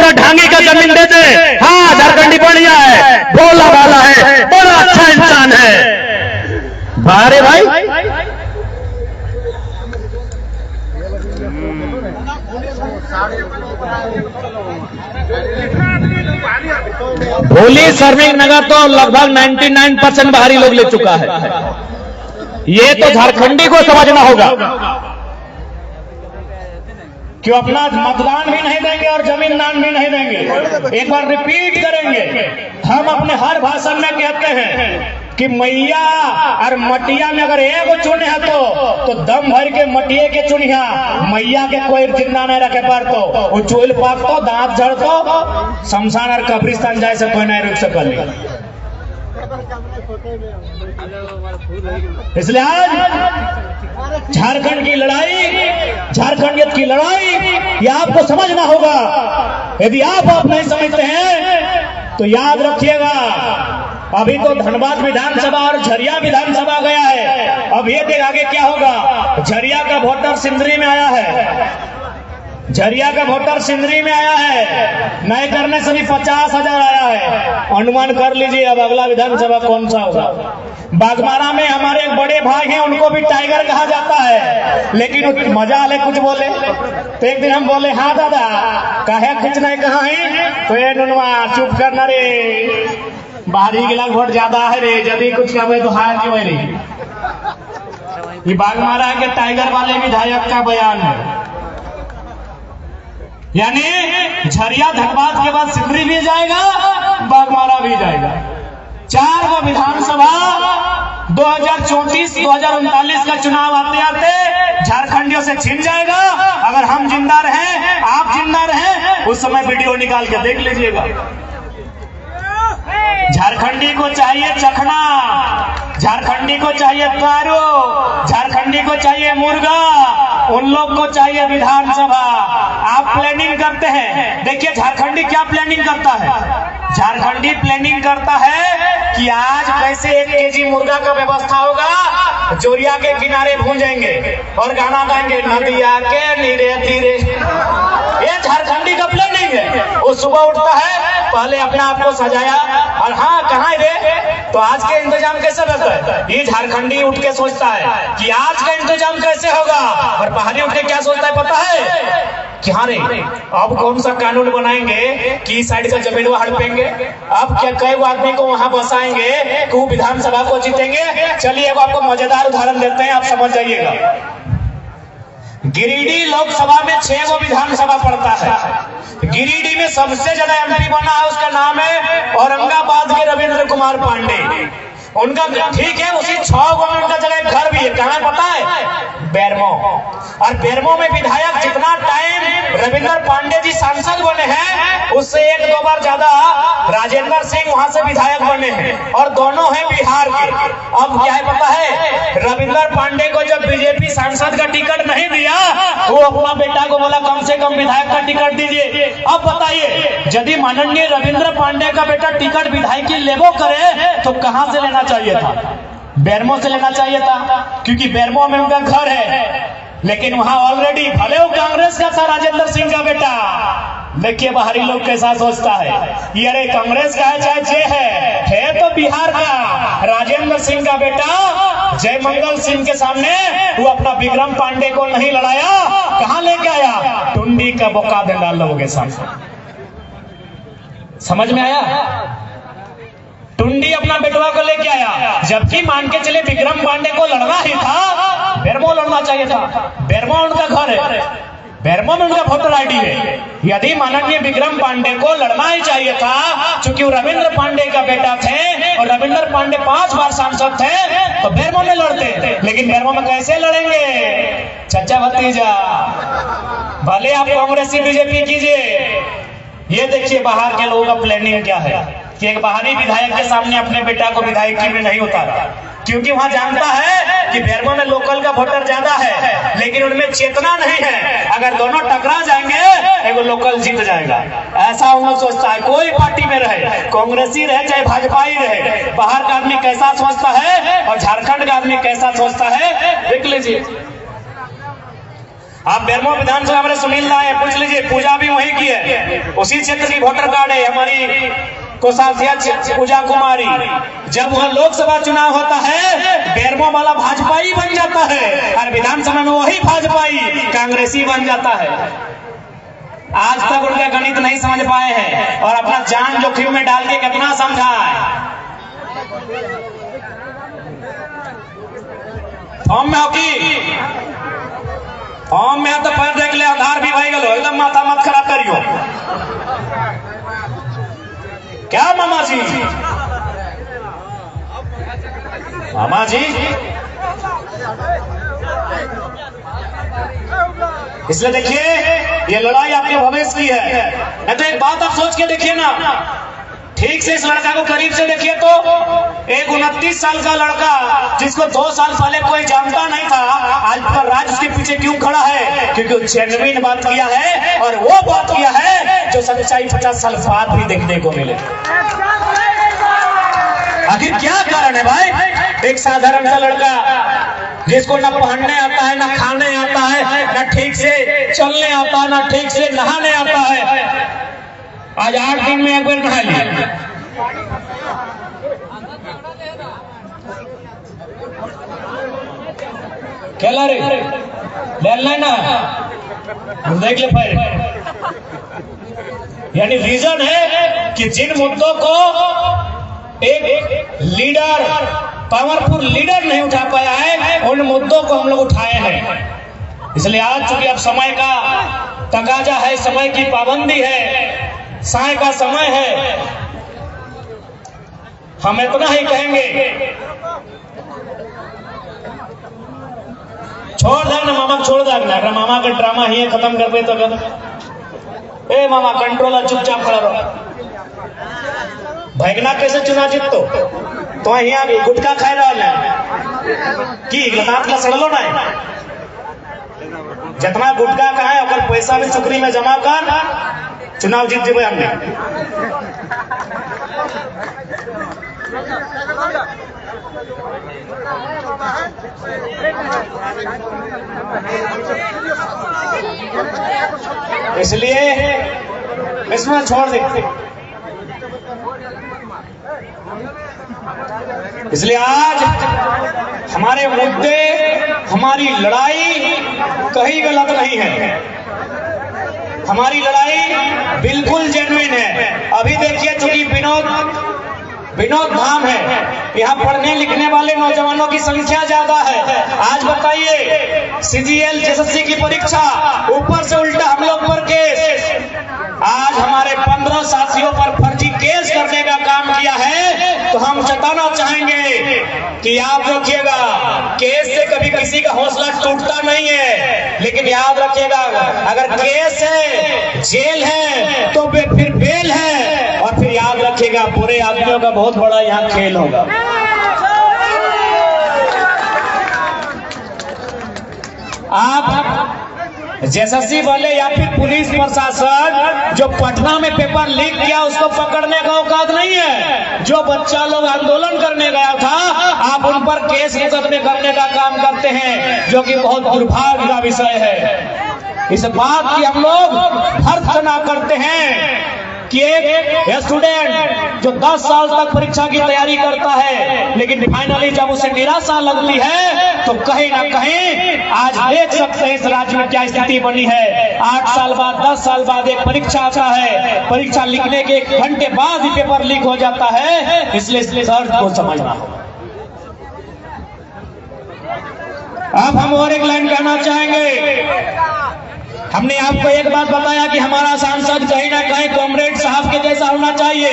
पूरा ढांगी का जमीन दे दे। हाँ, झारखंडी बढ़िया है, बोला वाला है, बड़ा अच्छा इंसान है। बारे भाई भोली सर्विंग नगर तो लगभग 99% बाहरी लोग ले चुका है। ये तो झारखंडी को समझना होगा कि अपना मतदान भी नहीं देंगे और जमीन दान भी नहीं देंगे। एक बार रिपीट करेंगे, हम अपने हर भाषण में कहते हैं कि मैया और मटिया में अगर एगो चुने है तो दम भर के मटिए के चुनिया, मैया के कोई जिंदा नहीं रखे पर तो वो चूल पाक तो दांत झड़ तो शमशान और कब्रिस्तान जाए से कोई नहीं रुक सकल। इसलिए आज झारखंड की लड़ाई, झारखंडियत की लड़ाई, ये आपको समझना होगा। यदि आप नहीं समझते हैं तो याद रखिएगा, अभी तो धनबाद विधानसभा और झरिया विधानसभा गया है। अब ये देख आगे क्या होगा। झरिया का वोटर सिंदरी में आया है, झरिया का वोटर सिंदरी में आया है, नए करने से भी 50,000 आया है। अनुमान कर लीजिए अब अगला विधानसभा कौन सा होगा। बागमारा में हमारे एक बड़े भाई हैं, उनको भी टाइगर कहा जाता है, लेकिन मजा आले कुछ बोले तो एक दिन हम बोले हाँ दादा काहे कुछ नहीं कहा है, तो ये नुनवा चुप करना रे, बाहरी के वोट ज्यादा है रे, यदि कुछ कहे तो हार क्यों है रे। ये बागमारा के टाइगर वाले विधायक का बयान है। यानी झरिया धनबाद के बाद सिंदरी भी जाएगा, बागमारा भी जाएगा। 4 गो विधानसभा 2034-2039 का चुनाव आते आते झारखंडियों से छिन जाएगा। अगर हम जिंदा रहें, आप जिंदा रहें, उस समय वीडियो निकाल के देख लीजिएगा। झारखंडी को चाहिए चखना, झारखंडी को चाहिए तारो, झारखंडी को चाहिए मुर्गा, उन लोग को चाहिए विधानसभा। आप प्लानिंग करते हैं, देखिए झारखंडी क्या प्लानिंग करता है। झारखंडी प्लानिंग करता है कि आज कैसे 1 केजी मुर्गा का व्यवस्था होगा, जोरिया के किनारे भूंजेंगे और गाना गाएंगे नदिया के नीरे तीरे। ये झारखंडी का प्लानिंग है। वो सुबह उठता है, पहले अपने आप को सजाया और हाँ कहाँ रे, तो आज के इंतजाम कैसे रहता है। ये झारखंडी उठ के सोचता है कि आज का इंतजाम कैसे होगा, और बाहरी उठ के क्या सोचता है पता है कि हाँ रे अब कौन सा कानून बनाएंगे कि इस साइड का जमीन वहां हड़पेंगे, अब क्या कई आदमी को वहां बसाएंगे कि वो विधानसभा को जीतेंगे। चलिए अब आपको मजेदार उदाहरण देते हैं, आप समझ जाइएगा। गिरिडीह लोकसभा में 6 गो विधानसभा पड़ता है। गिरिडीह में सबसे ज्यादा एमपी बना है, उसका नाम है औरंगाबाद के रविंद्र कुमार पांडे। उनका ठीक है, उसी 6 गो में उनका जगह घर भी है, कहाँ पता है, बेरमो। और बेरमो में विधायक जितना टाइम रविंद्र पांडे जी सांसद बने हैं, उससे 1-2 बार ज्यादा राजेंद्र सिंह वहां से विधायक बने हैं, और दोनों हैं बिहार के। अब क्या है पता है, रविंद्र पांडे को जब बीजेपी सांसद का टिकट नहीं दिया, वो अपना बेटा को बोला कम से कम विधायक का टिकट दीजिए। अब बताइए, यदि माननीय रविंद्र पांडे का बेटा टिकट विधायक की लेबो करे तो कहां से लेना चाहिए था, बेरमो से लेना चाहिए था, क्योंकि बेरमो में उनका घर है। लेकिन वहां ऑलरेडी भले वो कांग्रेस का था राजेंद्र सिंह का बेटा। देखिए बाहरी लोग कैसा सोचता है, ये अरे कांग्रेस का है चाहे जे है तो बिहार का। राजेंद्र सिंह का बेटा जय मंगल सिंह के सामने वो अपना विक्रम पांडे को नहीं लड़ाया, कहां लेके आया, टुंडी का बोका डाल लोगों के सामने। समझ में आया, टुंडी अपना बेटवा को लेके आया, जबकि मान के चले विक्रम पांडे को लड़ना ही था, बेरमो लड़ना चाहिए था। बेरमो उनका घर है, बेरमो में उनका वोटर आईडी है। यदि माननीय विक्रम पांडे को लड़ना ही चाहिए था, चूंकि वो रविंद्र पांडे का बेटा थे और रविंद्र पांडे 5 बार सांसद थे, तो बेरमो में लड़ते। लेकिन बेरमो में कैसे लड़ेंगे, चचा भतीजा, भले आप कांग्रेसी बीजेपी कीजिए। ये देखिए बाहर के लोगों का प्लानिंग क्या है कि एक बाहरी विधायक के सामने अपने बेटा को विधायक की में नहीं उतारा, क्योंकि वहां जानता है कि बेरमो में लोकल का वोटर ज्यादा है, लेकिन उनमें चेतना नहीं है। अगर दोनों टकरा जाएंगे एगो लोकल जीत जाएगा, ऐसा उन लोग सोचता है। कोई पार्टी में रहे, कांग्रेसी रहे चाहे भाजपा ही रहे, बाहर का आदमी कैसा सोचता है और झारखंड का आदमी कैसा सोचता है देख लीजिए। आप बेरमो विधानसभा में सुनील राय है, पूछ लीजिए, पूजा भी वहीं की है, उसी क्षेत्र की वोटर कार्ड है हमारी कोषाध्यक्ष पूजा कुमारी। जब वह लोकसभा चुनाव होता है बेरमो वाला भाजपाई बन जाता है और विधानसभा में वही भाजपाई कांग्रेसी बन जाता है। आज तक उनका गणित नहीं समझ पाए हैं और अपना जान जोखिम में डाल के कितना समझाए। फॉर्म में होगी, फॉर्म में तो पैर देख ले, आधार भी भाई गलो, एकदम माथा मत खराब करियो। क्या मामा जी, मामा जी, इसलिए देखिए ये लड़ाई आपके भविष्य की है। नहीं तो एक बात आप सोच के देखिए ना, ठीक से इस लड़का को करीब से देखिए तो एक 29 साल का लड़का जिसको 2 साल पहले कोई जानता नहीं था, आज पर राज उसके पीछे क्यों खड़ा है? क्योंकि जेन्युइन बात किया है और वो बात किया है जो सच्चाई 50 साल बाद भी देखने को मिले। आखिर क्या कारण है भाई? एक साधारण सा लड़का जिसको ना पहनने आता है, ना खाने आता है, ना ठीक से चलने आता है, ना ठीक से नहाने आता है, आज 8 दिन में एक बार नहा लिया। क्या ला रे ले ना, हम देख ले भाई। यानी रीजन है कि जिन मुद्दों को एक लीडर, पावरफुल लीडर नहीं उठा पाया है, उन मुद्दों को हम लोग उठाए हैं। इसलिए आज चूंकि अब समय का तकाजा है, समय की पाबंदी है, साय का समय है, हम इतना ही कहेंगे, छोड़ देना मामा, छोड़ देना। अगर मामा का ड्रामा ही खत्म कर दे तो कर ए मामा कंट्रोल, चुपचाप खड़ा रहो। भैगना कैसे चुना जीत तो यहाँ भी गुटखा खाए रहा कि दांत का सड़लो ना, जितना गुटखा खाए और पैसा भी चुकरी में जमा कर चुनाव जीत जेबे हमने। इसलिए इसमें छोड़ दे। इसलिए आज हमारे मुद्दे, हमारी लड़ाई कहीं गलत नहीं है, हमारी लड़ाई बिल्कुल जेन्युइन है। अभी देखिए चूंकि विनोद धाम है, यहाँ पढ़ने लिखने वाले नौजवानों की संख्या ज्यादा है। आज बताइए सीजीएल एसएससी की परीक्षा, ऊपर से उल्टा हम लोग पर केस। आज हमारे 15 साथियों पर फर्जी केस करने का काम किया है, तो हम जताना चाहेंगे कि याद रखिएगा केस से कभी किसी का हौसला टूटता नहीं है, लेकिन याद रखिएगा अगर केस है, जेल है तो फिर बेल है, और फिर याद रखिएगा बुरे आदमियों का बहुत बड़ा यहाँ खेल होगा। आप एसएससी वाले या फिर पुलिस प्रशासन जो पटना में पेपर लीक किया उसको पकड़ने का औकात नहीं है। जो बच्चा लोग आंदोलन करने गया था आप उन पर केस मुकदमे करने का काम करते हैं, जो कि बहुत दुर्भाग्य का विषय है। इस बात की हम लोग भर्त्सना करते हैं कि एक स्टूडेंट जो 10 साल तक परीक्षा की तैयारी करता है, लेकिन फाइनली जब उसे निराशा लगती है तो कहीं ना कहीं आज देख सकते हैं इस राज्य में क्या स्थिति बनी है। 8 साल बाद 10 साल बाद एक परीक्षा आता है, परीक्षा लिखने के 1 घंटे बाद ही पेपर लीक हो जाता है। इसलिए इस दर्द को समझना होगा। अब हम और एक लाइन कहना चाहेंगे। हमने आपको एक बात बताया कि हमारा सांसद कहीं ना कहीं कॉमरेड साहब के जैसा होना चाहिए,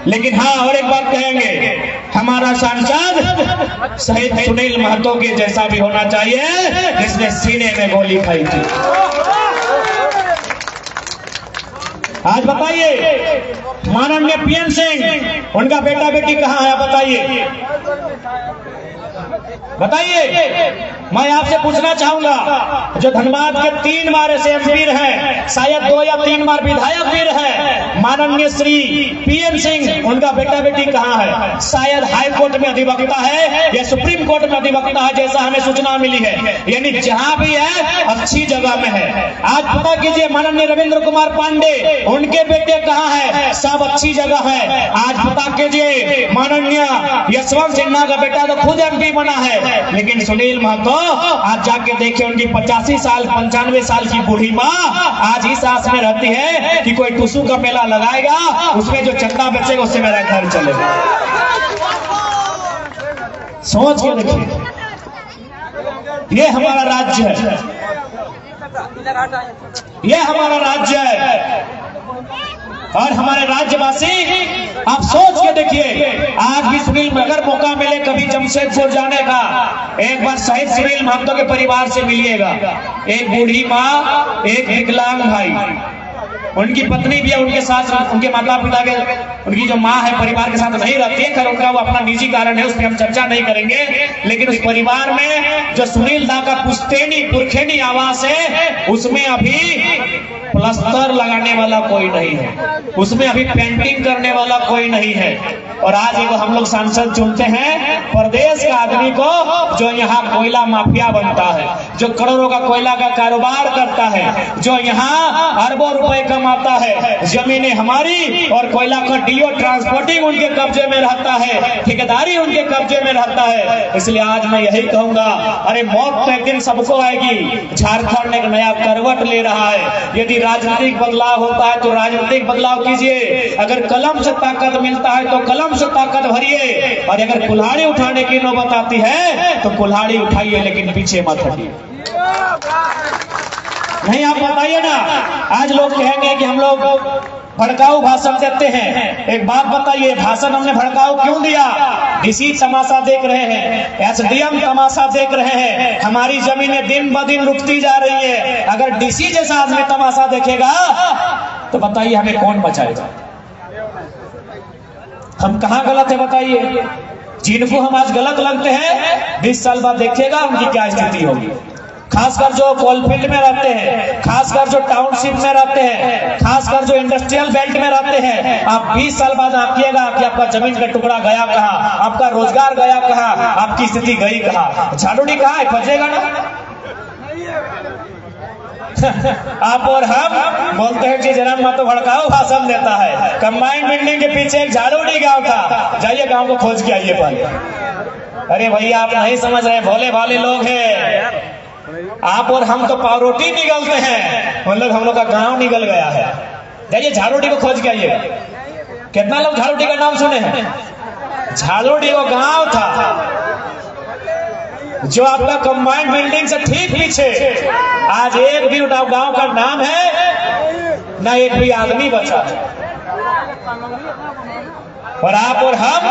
लेकिन हाँ और एक बात कहेंगे, हमारा सांसद शहीद सुनील महतो के जैसा भी होना चाहिए जिसने सीने में गोली खाई थी। आज बताइए माननीय पीएन सिंह, उनका बेटा बेटी कहाँ है बताइए? बताइए, मैं आपसे पूछना चाहूंगा, जो धनबाद के 3 बार ऐसे एमपी हैं, शायद 2 या 3 बार विधायक भी रहे, माननीय श्री पीएन सिंह, उनका बेटा बेटी कहाँ है? शायद हाई कोर्ट में अधिवक्ता है या सुप्रीम कोर्ट में अधिवक्ता है, जैसा हमें सूचना मिली है। यानी जहां भी है अच्छी जगह में है। आज पता कीजिए, माननीय रविंद्र कुमार पांडे, उनके बेटे कहाँ है? सब अच्छी जगह है। आज पता कीजिए, माननीय यशवंत सिन्हा का बेटा तो खुद एमपी बना है, लेकिन सुनील महतो आज जाके देखे, उनकी 85 साल 95 साल की बूढ़ी माँ आज इस आस में रहती है कि कोई टुसू का मेला लगाएगा, उसमें जो चंदा बचेगा उससे मेरा घर चलेगा। सोच के देखिए, ये हमारा राज्य है, ये हमारा राज्य है। और हमारे राज्यवासी, आप सोच के देखिए, आज भी सुनील, अगर मौका मिले कभी जमशेदपुर जाने का, एक बार शहीद सुनील महतो के परिवार से मिलिएगा। एक बूढ़ी माँ, एक विकलांग भाई, उनकी पत्नी भी है, उनके साथ उनके माता पिता के, उनकी जो माँ है परिवार के साथ नहीं रहती है, खैर उनका वो अपना निजी कारण है, उस पर हम चर्चा नहीं करेंगे। लेकिन उस परिवार में जो सुनील दा का पुश्तैनी पुरखैनी आवास है, उसमें अभी प्लास्टर लगाने वाला कोई नहीं है, उसमें अभी पेंटिंग करने वाला कोई नहीं है। और आज एगो हम लोग सांसद चुनते हैं प्रदेश का आदमी को, जो यहाँ कोयला माफिया बनता है, जो करोड़ों का कोयला का कारोबार करता है, जो यहाँ अरबों रुपए कमाता है। जमीनें हमारी और कोयला का डीओ ट्रांसपोर्टिंग उनके कब्जे में रहता है, ठेकेदारी उनके कब्जे में रहता है। इसलिए आज मैं यही कहूंगा, अरे मौत तो एक दिन सबको आएगी। झारखंड एक नया करवट ले रहा है। यदि राजनीतिक बदलाव होता है तो राजनीतिक बदलाव कीजिए, अगर कलम से ताकत मिलता है तो कलम से ताकत भरिए, और अगर कुल्हाड़ी उठाने की नौबत आती है तो कुल्हाड़ी उठाइए, लेकिन पीछे मत हटिए। नहीं, आप बताइए ना, आज लोग कहेंगे कि हम लोग भड़काऊ भाषण देते हैं। एक बात बताइए, भाषण हमने भड़काऊ क्यों दिया? डीसी तमाशा देख रहे हैं, एसडीएम तमाशा देख रहे हैं, हमारी जमीनें दिन ब दिन रुकती जा रही है। अगर डीसी जैसा आदमी तमाशा देखेगा तो बताइए हमें कौन बचाएगा? हम कहाँ गलत है बताइए? जिनको हम आज गलत लगते हैं, 20 साल बाद देखिएगा उनकी क्या स्थिति होगी। खासकर जो कोलफील्ड में रहते हैं, खासकर जो टाउनशिप में रहते हैं, खासकर जो इंडस्ट्रियल बेल्ट में रहते हैं, आप 20 साल बाद आंकिएगा कि आपका जमीन का टुकड़ा गया कहाँ, आपका रोजगार गया कहाँ, आपकी स्थिति गई कहाँ। झाड़ूडी कहाँ है? फंसेगा ना। आप और हम बोलते हैं कि जनाब महतो भड़काऊ भाषण देता है। कंबाइंड बिल्डिंग के पीछे एक झाड़ूडी गांव था, जाइए गांव को खोज के आइए पहले। अरे भैया, आप नहीं समझ रहे, भोले भाले लोग हैं। आप और हम तो पावरोटी निगलते हैं, मतलब हम लोग का गांव निगल गया है। जाइए झाड़ूडी को खोज के आइएगा। कितना लोग झाड़ूडी का नाम सुने हैं? झाड़ूडी वो गांव था जो आपका कंबाइंड बिल्डिंग से ठीक पीछे। आज एक भी गांव का नाम है ना, एक भी आदमी बचा है। और आप और हम,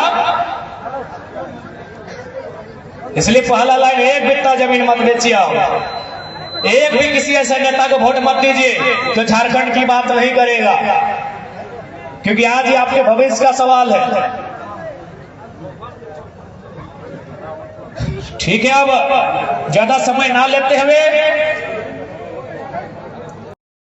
इसलिए पहला लाइन, एक बित्ता जमीन मत बेचिए। एक भी किसी ऐसे नेता को वोट मत दीजिए जो झारखंड की बात नहीं करेगा, क्योंकि आज ही आपके भविष्य का सवाल है। ठीक है, अब ज्यादा समय ना लेते हुए